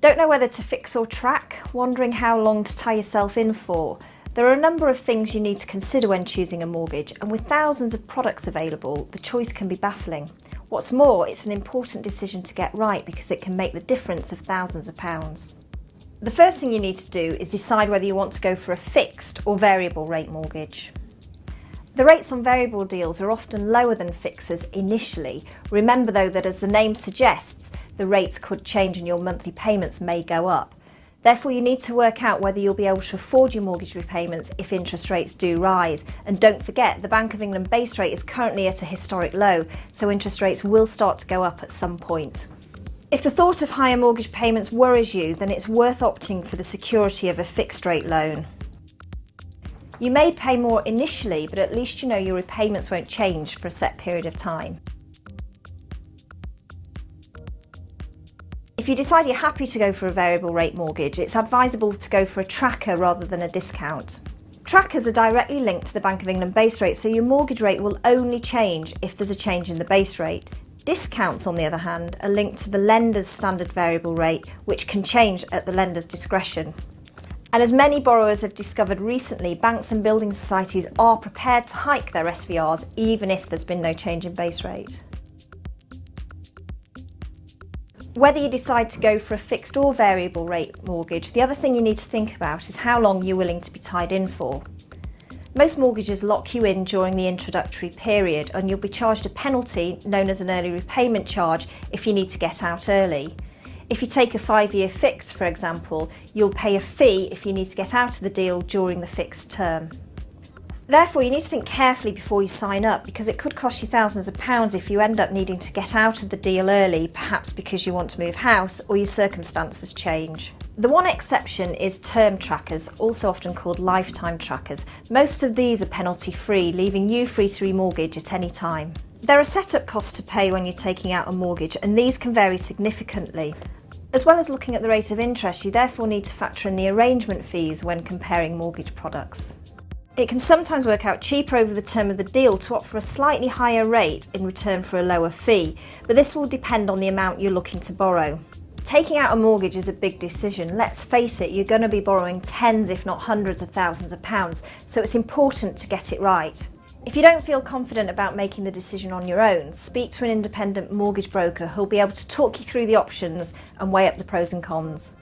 Don't know whether to fix or track? Wondering how long to tie yourself in for? There are a number of things you need to consider when choosing a mortgage, and with thousands of products available, the choice can be baffling. What's more, it's an important decision to get right because it can make the difference of thousands of pounds. The first thing you need to do is decide whether you want to go for a fixed or variable rate mortgage. The rates on variable deals are often lower than fixers initially. Remember though that, as the name suggests, the rates could change and your monthly payments may go up. Therefore, you need to work out whether you'll be able to afford your mortgage repayments if interest rates do rise. And don't forget, the Bank of England base rate is currently at a historic low, so interest rates will start to go up at some point. If the thought of higher mortgage payments worries you, then it's worth opting for the security of a fixed rate loan. You may pay more initially, but at least you know your repayments won't change for a set period of time. If you decide you're happy to go for a variable rate mortgage, it's advisable to go for a tracker rather than a discount. Trackers are directly linked to the Bank of England base rate, so your mortgage rate will only change if there's a change in the base rate. Discounts, on the other hand, are linked to the lender's standard variable rate, which can change at the lender's discretion. And as many borrowers have discovered recently, banks and building societies are prepared to hike their SVRs even if there's been no change in base rate. Whether you decide to go for a fixed or variable rate mortgage, the other thing you need to think about is how long you're willing to be tied in for. Most mortgages lock you in during the introductory period, and you'll be charged a penalty known as an early repayment charge if you need to get out early. If you take a 5-year fix, for example, you'll pay a fee if you need to get out of the deal during the fixed term. Therefore, you need to think carefully before you sign up, because it could cost you thousands of pounds if you end up needing to get out of the deal early, perhaps because you want to move house or your circumstances change. The one exception is term trackers, also often called lifetime trackers. Most of these are penalty-free, leaving you free to remortgage at any time. There are setup costs to pay when you're taking out a mortgage, and these can vary significantly. As well as looking at the rate of interest, you therefore need to factor in the arrangement fees when comparing mortgage products. It can sometimes work out cheaper over the term of the deal to offer a slightly higher rate in return for a lower fee, but this will depend on the amount you're looking to borrow. Taking out a mortgage is a big decision. Let's face it, you're going to be borrowing tens if not hundreds of thousands of pounds, so it's important to get it right. If you don't feel confident about making the decision on your own, speak to an independent mortgage broker who'll be able to talk you through the options and weigh up the pros and cons.